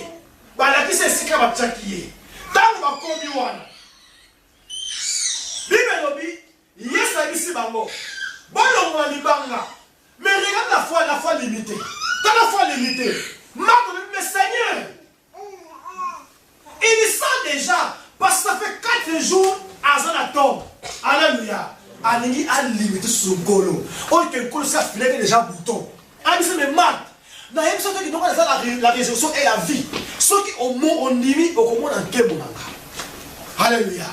[SPEAKER 1] ba la qui c'est sika ba tchakié. Tant ba komi wana. Bibelobi, yesa bisi bango. Bolongo na libanga. Mais regarde la foi limitée. Dans la foi limitée, mais Seigneur, il sent déjà, parce que ça fait 4 jours à Zanatom. Alléluia. Alingi a limité sur le golo. On que le golo ça filait déjà bouton. Ah, mais c'est mes maths. Dans les gens qui ont la résurrection et la vie. Ceux qui ont mon limite au commun en Kemonanga. Alléluia.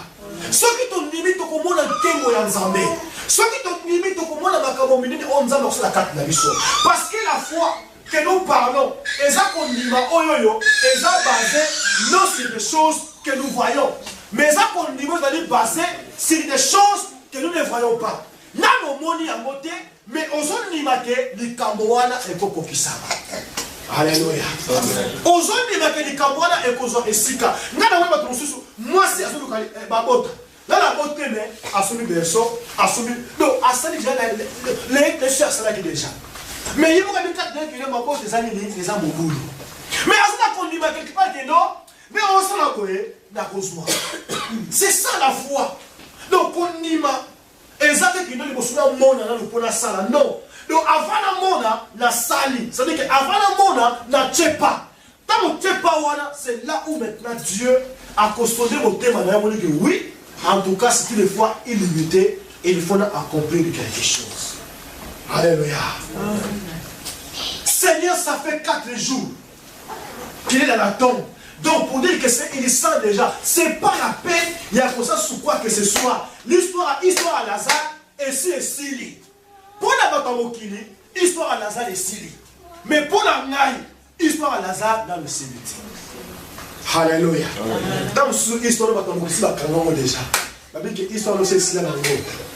[SPEAKER 1] Ceux qui ont limite au commun en Kemonanga. Ceux qui ont limite au commun en Makamomini, on nous a lancé la carte de la mission. Parce que la foi que nous parlons, et ça qu'on dit, et ça basé non sur des choses que nous voyons. Mais ça qu'on dit, c'est basé sur des choses que nous ne voyons pas. Nous avons moni à moté, mais aux autres nimake, les Kamboana et Kokokisama. Alléluia. Aux autres nimake, les Kamboana et Kozo et Sika. Nous avons moi, c'est à ce que Babota. Là, la beauté, mais assumé berceau, assumé. Donc, à ça, les chers, c'est là qui déjà. Mais il y a des cas qui ont des années, les gens beaucoup. Mais à ce qu'on dit quelque part que non, mais on s'en a coué, d'accord. C'est ça la foi. Donc on y m'a, exactement qui nous les besoins mona na le la sala non. Donc avant la mona na sali, ça veut dire que avant la mona na tchepa. Tant mon tchepa wana, c'est là où maintenant Dieu a construit mon thème à dire que oui, en tout cas c'est une foi illimitée et il faut accomplir quelque chose. Alléluia. Seigneur, ça fait 4 jours qu'il est dans la tombe. Donc pour dire que c'est innocent déjà, c'est pas la peine, il y a comme ça sous quoi que ce soit. L'histoire à Lazare, ici et Sili. Pour la Batamokili, histoire à Lazare et Sili. Mais pour la Ngaï, histoire à Lazare dans le cimetière. Alléluia. Dans cette histoire de Batamokili, c'est la déjà. La Bible dit que l'histoire de Sili là.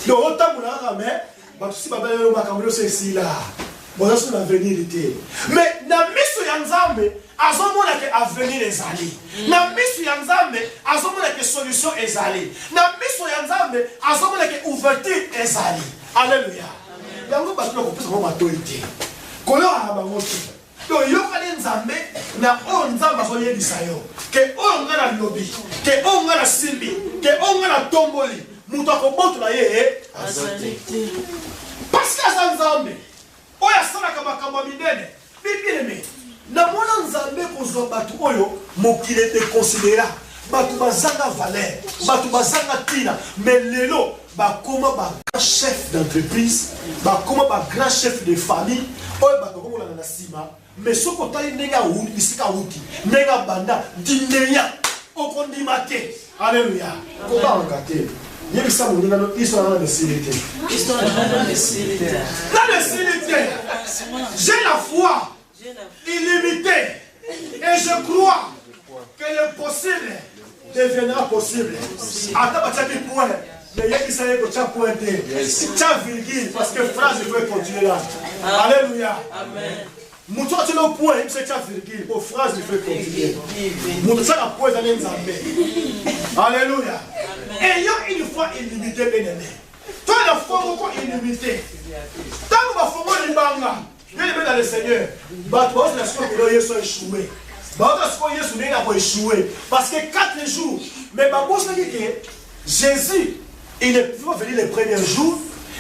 [SPEAKER 1] Donc autant que la ramène, Batamokili c'est là. Bon, ça c'est l'avenir. Mais dans le Yanzambe, azomona ke avenir ezali. Na miso ya Nzambe azomona ke solution ezali. Na miso ya Nzambe azomona ke ouverture ezali. Alléluia. Yango bato ko pesa mo ite. Koyo aba ngoto. Do yo kale Nzambe na o Nzambe azoyebisa yo. Ke o ngana lobi, ke o ngana simbi, ke o ngana tomboli. Muto akoboto na ye azali. Parce que Nzambe oya sala kama kama minene. Bibi na mona Nzambe kozwa batu oyo mokili ete considéra batu bazanga valeur batu bazanga tina mais lelo bakoma ba grand chef d'entreprise bakoma ba grand chef de famille oyo batu komola na sima mais soko tali ndenge wuti bisika wuti ndenge banda dineya okondima te. Alléluia. Koba ngate yebisa moninga no histoire na mesilité histoire na mesilité la mesilité j'ai la foi illimité. Et je crois que le possible deviendra possible. Attends, tu as dit point. Mais il y a qui savait que tu as pointé. Tu as virgule, parce que phrase, il faut continuer là. Alléluia. Amen. Mouton, tu as le point, il tu as virgule. Pour phrase, il faut continuer. Mouton, tu as la pointe dans les Nzambe. Alléluia. Ayant une foi illimitée, bien aimé. Toi, la foi encore illimitée. Tant que ma foi libanga. Bien aimé dans le Seigneur, parce que 4 jours, mais Jésus, il ne peut pas venir le premier jour,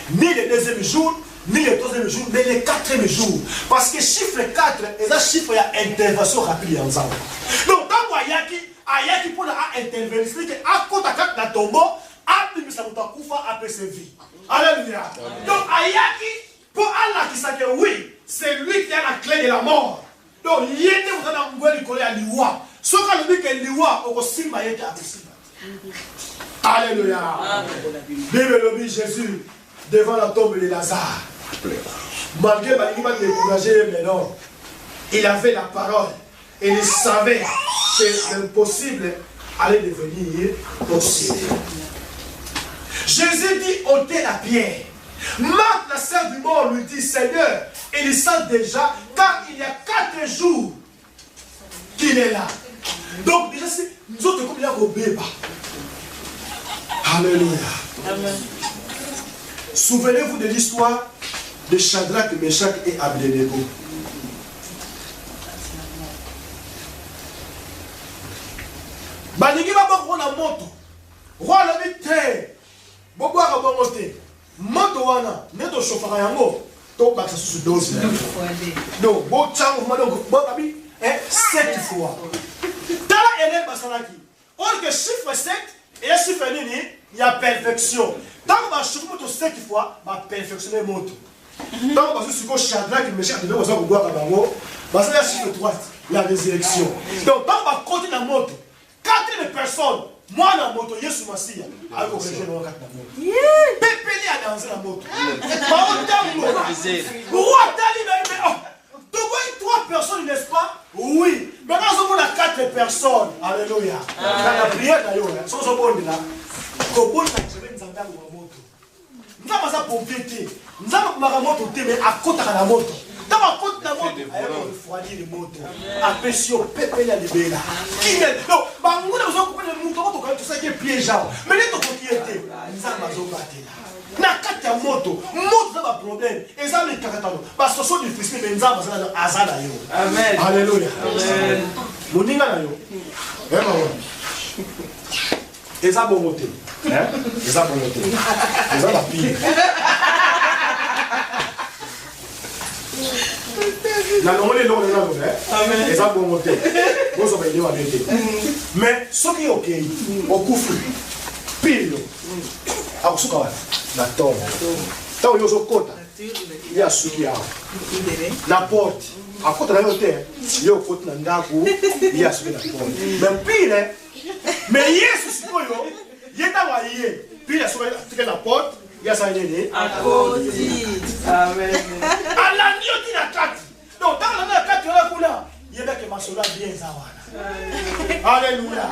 [SPEAKER 1] ni le deuxième jour, ni le troisième jour, mais le 4e jour. Parce que chiffre 4, c'est un chiffre d'intervention rapide ensemble. Donc, tant qu'il pour intervenir, c'est qu'à côté de la tombe, après sa vie. Alléluia. Donc, pour Allah qui sait que oui, c'est lui qui a la clé de la mort. Donc, il y a des gens qui ont collé à l'Iwa. Ce qu'on dit que l'Iwa, on va s'y mailler à Alléluia. Bible le dit Jésus devant la tombe de Lazare. Malgré qu'il m'a découragé, mais non, il avait la parole. Et il savait que l'impossible allait devenir possible. Jésus dit ôtez la pierre. Marc, la sœur du mort, lui dit Seigneur, il sent déjà, car il y a 4 jours qu'il est là. Donc, déjà, nous autres, comme il y a au bébé. Alléluia. Amen. Souvenez-vous de l'histoire de Shadrach, Meshach et Abednego. Banigi va prendre la moto. Roi la vite. Bobo a monté. Moto wana neto chauffeur yango to baksa sous dose donc bo tsango donc bo babi 7 fois tala ele basalaki or que chiffre 7 et chiffre nini il y a perfection tant ba chiffre moto 7 fois ba perfectionner moto tant ba siko Shadrach Meshach de boza ko doa bango basala chiffre 3 la résurrection donc tant ba côté na moto 4 personnes. Moi, dans la moto, je suis assis. Avec le région de la moto. Pépélé a dansé la moto. Tu vois 3 personnes, n'est-ce pas? Oui. Maintenant, on a 4 personnes. Alléluia. Dans la prière d'ailleurs, sans se bon là. Comment je vais nous entendre la moto? Nous avons ça pour piéter. Nous avons ma moto, mais à côté de la moto. Dans ma côte de la moto, il y a refroidi les motos. Appréciation, pépé la libérée. Donc, nous avons coupé les moutons, tout ça qui est piégeant. Mais les autres qui étaient, nous avons battu là. kati ya moto na ba problème eza le kakatano ba soso difficile mais nzamba azala yo. Amen. Alléluia. Amen. Moninga na yo. Ema wa. Eza bon moté. Hein? Eza bon moté. Eza la pire. Na longole lo na lo hein. Eza bon moté. Bozo ba ile wa bete. Mais soki okei okufu. Pile. Akusuka wa na tombe. Tawo yo sokota. Ya suki awa. Na porte. Akota na yo te. Yo kota na ndaku. Ya suki na porte. Mais pile. Mais Yesu sikoyo. Yeta wa ye. Pile suka na porte. Ya sa yene.
[SPEAKER 3] Akoti. Amen.
[SPEAKER 1] Ala ndio tina kati. Donc dans la kati la kuna. Yeba ke masola bien zawana. Alléluia.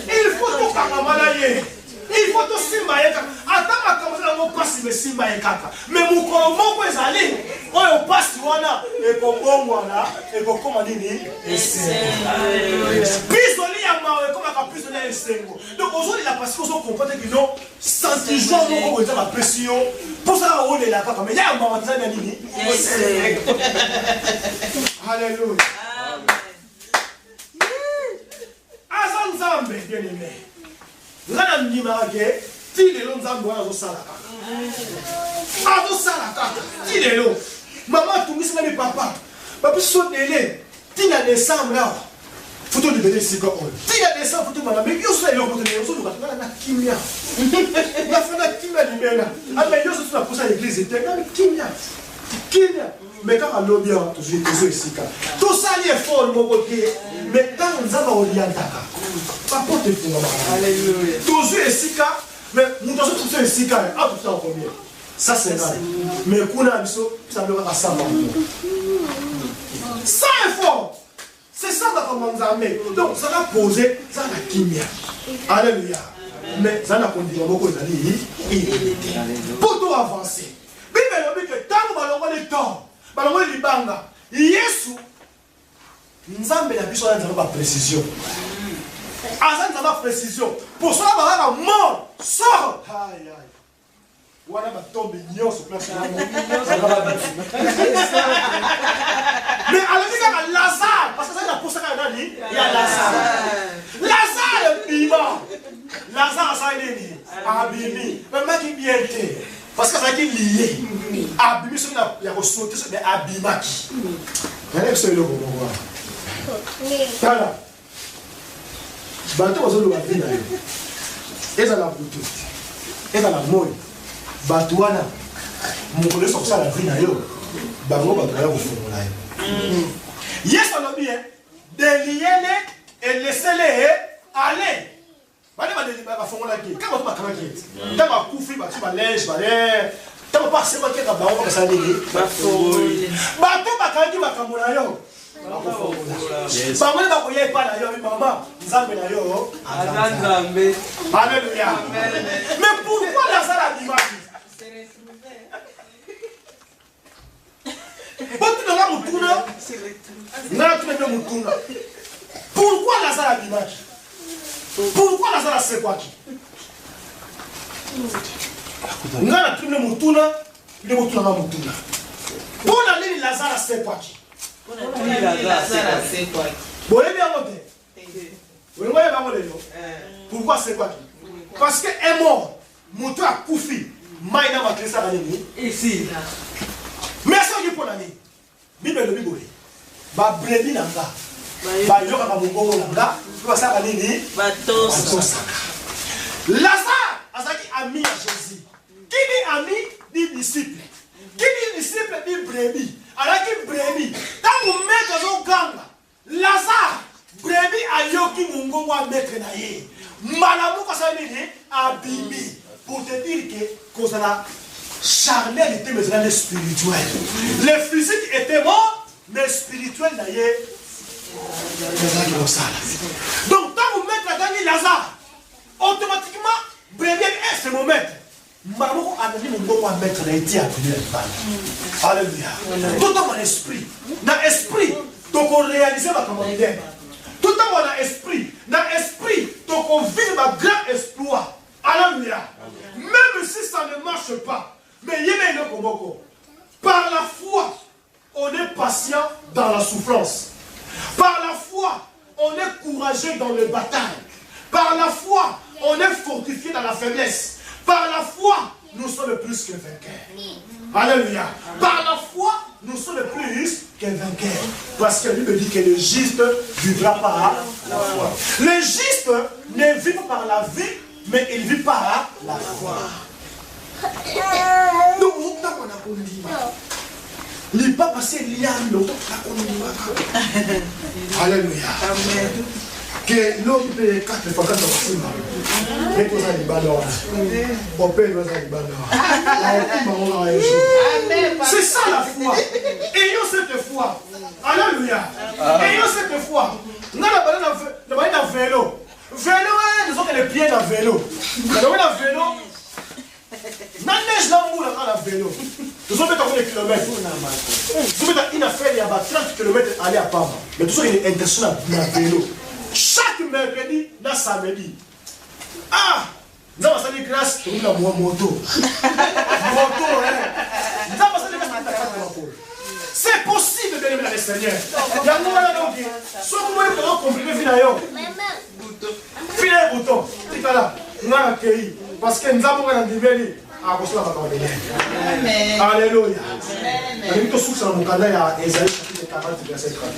[SPEAKER 1] Il faut tout kakamala. Il faut tout simba yeka. Atama kamala mo pasi me simba yeka. Mais mukolo moko ezali. Oyo pasi wana ekobongwana ekokoma nini? Pisoli ya mawe koma ka pisoli ya esengo. Donc aujourd'hui la parce qu'on comprend que non sentiment moko eza ba pression. Pour ça on est là kaka mais ya mawe tana nini? Alléluia. Azan Nzambe bien aimé. Ngana ndima ke ti lelo Nzambe wana zo sala kaka. Azo sala kaka. Ti lelo. Maman tungisi na papa. Papa so délai. Ti na décembre là. Photo de bébé sika on. Ti na décembre photo maman mais yo so eloko te yo so luka na kimia. Na fana kimia libera. Ah mais yo so na posa l'église était na kimia. Kimia. Mais quand on lobby on toujours sika. Tout ça il est fort mon côté. Mais quand Nzamba orientaka. Papa te fuma maman. Alléluia. Toujours sika mais nous devons tout sika. Ah tout ça en combien? Ça c'est vrai. Mais kuna biso ça doit pas ça. Ça est fort. C'est ça la commande. Donc ça va poser ça la kimia. Alléluia. Mais ça n'a conduit beaucoup d'années. Pour tout avancer. Bible dit que tant balongo le temps, balongo libanga. Yesu Nzambe na biso na ba précision. Azan na ba précision. Pour ça ba la mort sort. Aïe aïe. Voilà ma tombe ignoce place. Mais à la Lazare, parce que ça il a poussé à il y a Lazare. Lazare est vivant. Lazare ça il est lié. Abimi. Mais mec qui bien été. Parce que ça qui est lié. Abimi c'est il y a sauté mais abimaki. Allez c'est le bon voir. Voilà. Bateau aux autres vie là. Et ça la boutique. Et ça la molle. Batouana, mon collègue sur ça la vie na yo, bango batouana au fond là. Yes on a bien, déliez-les et laissez-les aller. Bade ba délier ba fond là qui, quand ba tranquille. Tant ba koufi ba tu ba lèche ba lè, tant ba passer ba keka bango ba ça délier. Ba fond. Bateau ba kangi ba kamona yo. Bango ba ko yé pas là yo maman, Nzambe na yo. Nzambe. Alléluia. Mais pourquoi Lazare a dit pourquoi Lazare a l'image? Pourquoi Lazare a c'est quoi qui? Ngana tune mutuna, le mutuna na mutuna. Pour la ligne Lazare a c'est quoi qui? Boye bien monté. Vous voyez pas monté yo. Pourquoi c'est quoi qui? Parce que est mort, mutu a koufi, maïna ma krisa na nini? Ici. Mais ça qui pour la ligne. Bible le Bible. Ba brebi nanga. Ba yoka ka mungongo nanga. Kwa saka nini? Ba tosa. Lazare azaki ami à Jésus. Qui dit ami dit disciple. Qui dit disciple dit brebi. Alaki brebi. Tant vous mettez au ganga. Lazare brebi ayoki mungongo a mettre na ye. Malamu kwa sa nini? Abimi. Pour te dire que kozala charnel était mais spirituel. Le physique était mort, mais spirituel d'ailleurs. Donc quand vous mettez la gagne Lazare, automatiquement, bébé est ce moment. Maman a donné mon bon à mettre la été à tenir la balle. Alléluia. Tout dans mon esprit, dans l'esprit, donc on réalise ma commande. Tout dans mon esprit, dans l'esprit, donc on vit ma grand exploit. Alléluia. Même si ça ne marche pas, Par la foi, on est patient dans la souffrance. Par la foi, on est courageux dans les batailles. Par la foi, on est fortifié dans la faiblesse. Par la foi, nous sommes plus que vainqueurs. Alléluia. Par la foi, nous sommes plus que vainqueurs. Parce que lui me dit que le juste vivra par la foi. Le juste ne vit pas par la vie, mais il vit par la foi. Il pas passé l'Iano. Alléluia. Que l'homme peut 4 fois 4 fois. Et que ça est balance. On peut nous aller balance. C'est ça la foi. Ayons cette foi. Alléluia. Ayons cette foi. Nous avons un vélo. Vélo, nous avons les pieds dans le vélo. Nous avons un vélo. Nous avons un vélo. Nous avons des kilomètres. Nous avons une affaire, il y a 30 km à aller à Pama. Mais tout ça, il est intention dans le vélo. Chaque mercredi, dans samedi. Ah! Nous avons fait grâce pour la moto. Moto, hein? Nous avons fait grâce pour la. C'est possible de l'aimer le Seigneur. Il y a un moment où soit vous voulez comment compliquer finalement. Finalement bouton. C'est là. Nous avons accueilli parce que nous avons un niveau à cause de la bataille. Alléluia. La limite sous sur mon canal à Ésaïe chapitre 40 verset 31.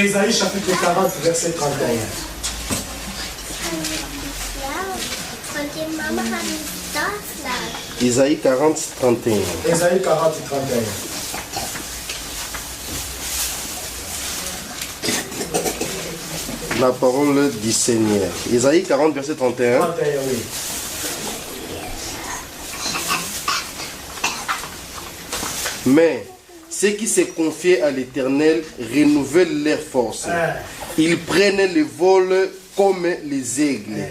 [SPEAKER 1] Ésaïe chapitre 40 verset 31.
[SPEAKER 2] Ésaïe 40, 31.
[SPEAKER 1] Ésaïe 40, 31.
[SPEAKER 2] La parole du Seigneur. Ésaïe 40, verset 31.
[SPEAKER 1] 31, oui.
[SPEAKER 2] Mais ceux qui se confient à l'Éternel renouvellent leurs forces. Ils prennent le vol comme les aigles.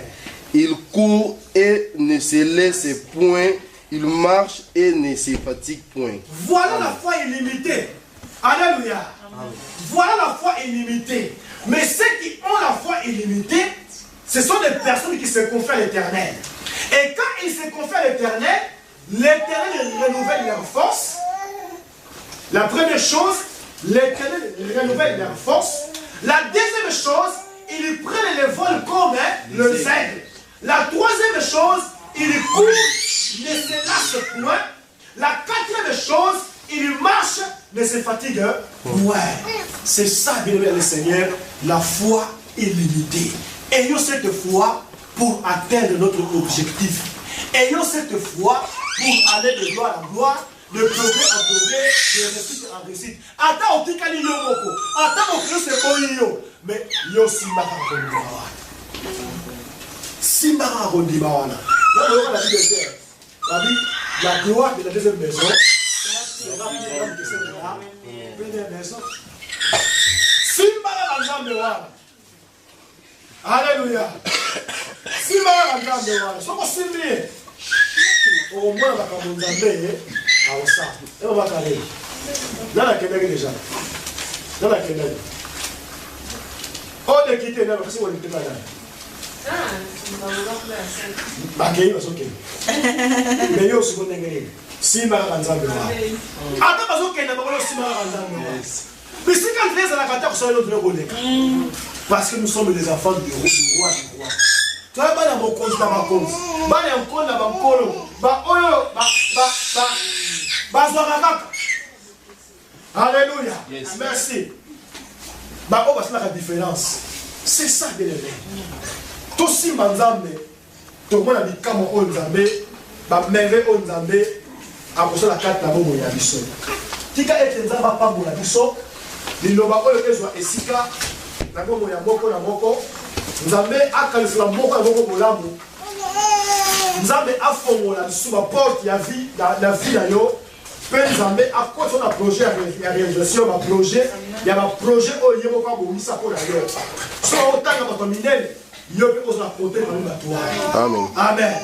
[SPEAKER 2] Ils courent et ne se laissent point. Ils marchent et ne se fatiguent point.
[SPEAKER 1] Voilà la foi illimitée. Alléluia. Voilà la foi illimitée. Mais ceux qui ont la foi illimitée, ce sont des personnes qui se confient à l'Éternel. Et quand ils se confient à l'Éternel, l'Éternel renouvelle leur force. La première chose, l'Éternel renouvelle leur force. La deuxième chose, ils prennent le vol comme le aigle. La troisième chose, ils courent, ne se lassent point. La quatrième chose, ils marchent, ne se fatiguent point. C'est ça, bien aimé le Seigneur, la foi illimitée. Ayons cette foi pour atteindre notre objectif. Ayons cette foi pour aller de gloire en gloire, de progrès en progrès, de réussite en réussite. Attends, on dit qu'il y a un attends, on dit que c'est bon, mais il y a aussi ma Simbara Rondibawana. Là, on a la vie de terre. La gloire de la deuxième maison. C'est la première maison. Simbara Rondibawana. Alléluia. Simbara Rondibawana. Soko Simbi. Au moins, on va comme on a fait. À ça. Et on va carrer. Dans la Québec déjà. Dans la Québec. On est quitté là, parce qu'on est quitté là. Bakei basoke. Mais yo siko ndenge. Sima kanzambe wa. Ata basoke na bakolo sima kanzambe wa. Mais si quand les ala kata ko so l'autre boleka. Parce que nous sommes des enfants du roi. Tu vas pas dans mon compte na makonzi. Ba na nkolo na bankolo. Ba oyo ba zwaka. Alléluia. Merci. Ba o basala la différence. C'est ça bien aimé. Tout si Manzambe, tout le monde a dit comment on Nzambe, bah merveille on Nzambe, à cause de la carte là-bas où il y a du sol. Tika et Nzamba pas pour la biso, les loba on les voit esika, là-bas où il y a moko na moko, Nzambe a califé la moko na moko bolamu, Nzambe a fongo la sous la porte, il y a vie, la vie là yo. Nzambe a quoi on a projet à réalisation, ma projet, il y a un projet où il y a moko pour misa pour d'ailleurs. Soit autant que votre minel.
[SPEAKER 2] Amen.
[SPEAKER 1] Amen.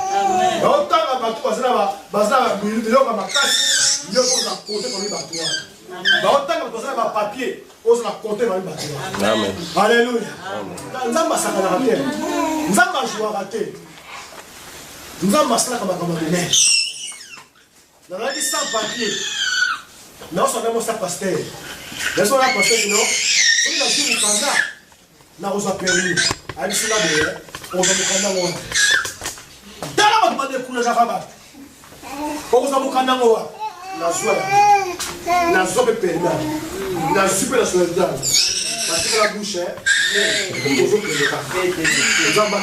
[SPEAKER 2] Amen.
[SPEAKER 1] Alléluia. Nous avons massacré comme un commandement. Nous avons dit sans papier. Nous avons ça pasteur. Nous avons un pasteur qui nous a dit que nous avons permis. À l'issue de la guerre, on a dit dans la demande de couler Java. On a dit la joie. La joie est pénale. La super nationalité. Parce que la bouche est. Nous avons